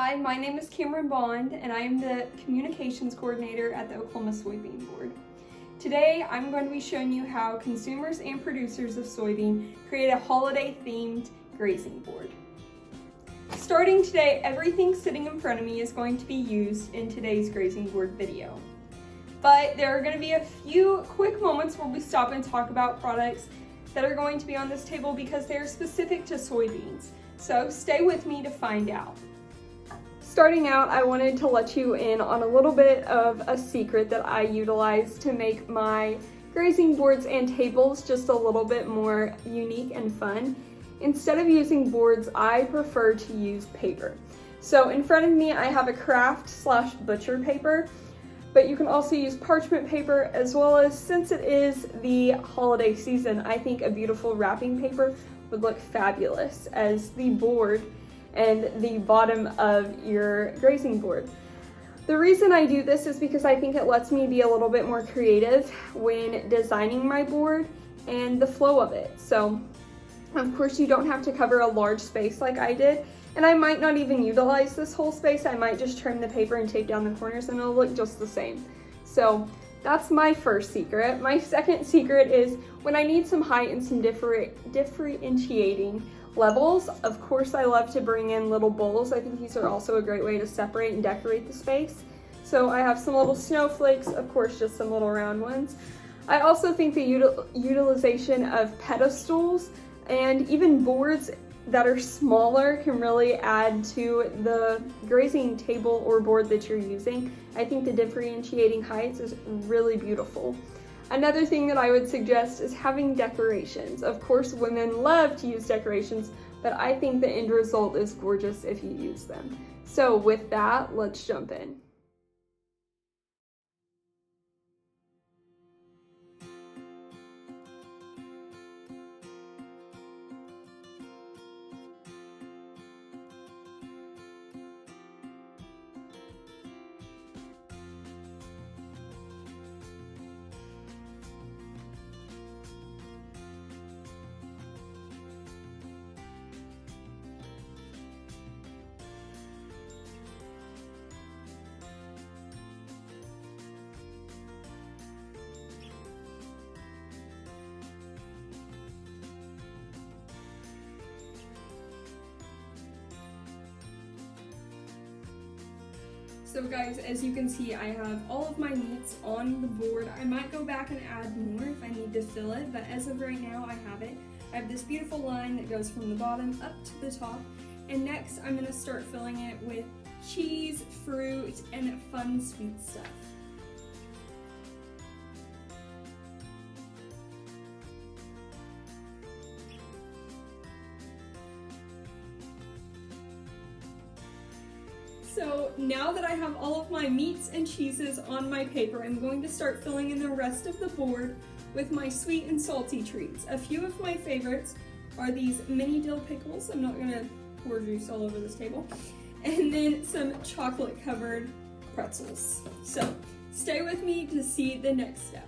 Hi, my name is Cameron Bond, and I am the Communications Coordinator at the Oklahoma Soybean Board. Today, I'm going to be showing you how consumers and producers of soybean create a holiday-themed grazing board. Starting today, everything sitting in front of me is going to be used in today's grazing board video. But there are going to be a few quick moments where we stop and talk about products that are going to be on this table because they are specific to soybeans. So stay with me to find out. Starting out, I wanted to let you in on a little bit of a secret that I utilize to make my grazing boards and tables just a little bit more unique and fun. Instead of using boards, I prefer to use paper. So in front of me, I have a craft/butcher paper, but you can also use parchment paper, as well as, since it is the holiday season, I think a beautiful wrapping paper would look fabulous as the board and the bottom of your grazing board. The reason I do this is because I think it lets me be a little bit more creative when designing my board and the flow of it. So, of course, you don't have to cover a large space like I did, and I might not even utilize this whole space. I might just trim the paper and tape down the corners and it'll look just the same. So that's my first secret. My second secret is when I need some height and some differentiating levels, of course I love to bring in little bowls. I think these are also a great way to separate and decorate the space. So I have some little snowflakes, of course just some little round ones. I also think the utilization of pedestals and even boards that are smaller can really add to the grazing table or board that you're using. I think the differentiating heights is really beautiful. Another thing that I would suggest is having decorations. Of course, women love to use decorations, but I think the end result is gorgeous if you use them. So with that, let's jump in. So guys, as you can see, I have all of my meats on the board. I might go back and add more if I need to fill it, but as of right now, I have it. I have this beautiful line that goes from the bottom up to the top. And next, I'm gonna start filling it with cheese, fruit, and fun sweet stuff. So now that I have all of my meats and cheeses on my paper, I'm going to start filling in the rest of the board with my sweet and salty treats. A few of my favorites are these mini dill pickles. I'm not gonna pour juice all over this table. And then some chocolate covered pretzels. So stay with me to see the next step.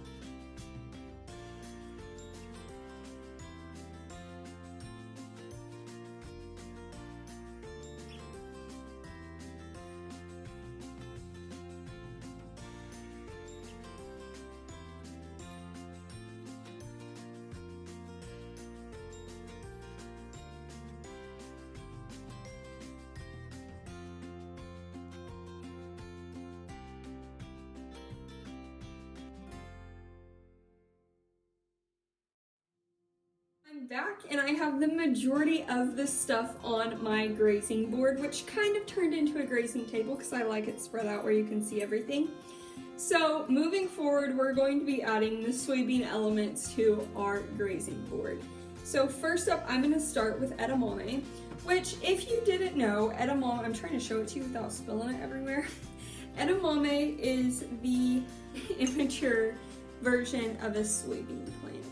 I'm back and I have the majority of the stuff on my grazing board, which kind of turned into a grazing table because I like it spread out where you can see everything. So moving forward, we're going to be adding the soybean elements to our grazing board. So first up, I'm going to start with edamame, which if you didn't know, edamame, I'm trying to show it to you without spilling it everywhere. Edamame is the immature version of a soybean plant.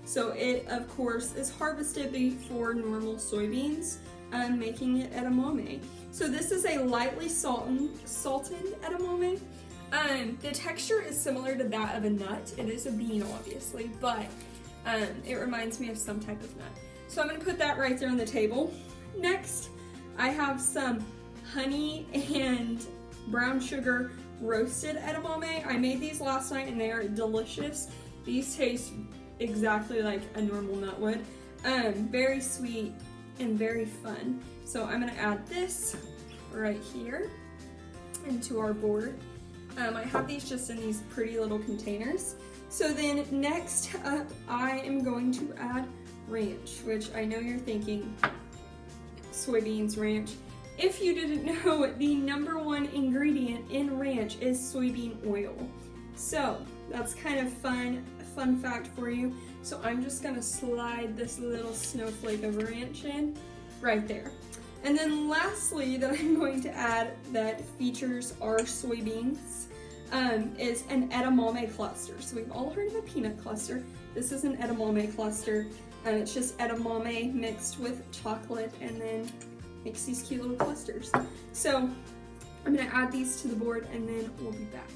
So it, of course, is harvested before normal soybeans, making it edamame. So this is a lightly salted edamame. The texture is similar to that of a nut. It is a bean, obviously, but it reminds me of some type of nut. So I'm gonna put that right there on the table. Next, I have some honey and brown sugar roasted edamame. I made these last night and they are delicious. These taste exactly like a normal nut would. Very sweet and very fun. So I'm gonna add this right here into our board. I have these just in these pretty little containers. So then next up, I am going to add ranch, which I know you're thinking, soybeans ranch. If you didn't know, the #1 ingredient in ranch is soybean oil. So that's kind of fun fact for you. So I'm just gonna slide this little snowflake of ranch in right there. And then lastly that I'm going to add that features our soybeans is an edamame cluster. So we've all heard of a peanut cluster. This is an edamame cluster. It's just edamame mixed with chocolate and then makes these cute little clusters. So I'm gonna add these to the board and then we'll be back.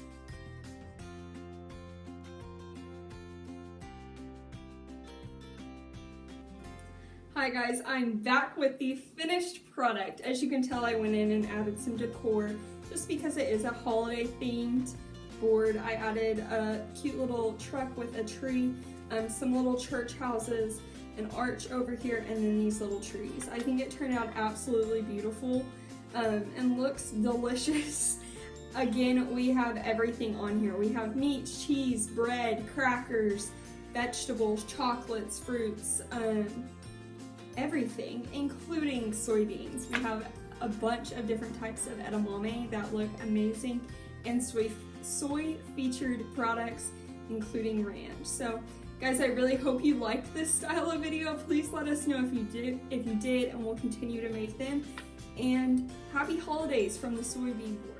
Hi guys, I'm back with the finished product. As you can tell, I went in and added some decor just because it is a holiday themed board. I added a cute little truck with a tree, some little church houses, an arch over here, and then these little trees. I think it turned out absolutely beautiful and looks delicious. Again, we have everything on here. We have meat, cheese, bread, crackers, vegetables, chocolates, fruits, everything, including soybeans. We have a bunch of different types of edamame that look amazing, and soy featured products, including ranch. So guys, I really hope you liked this style of video. Please let us know if you did, and we'll continue to make them. And happy holidays from the Soybean Board.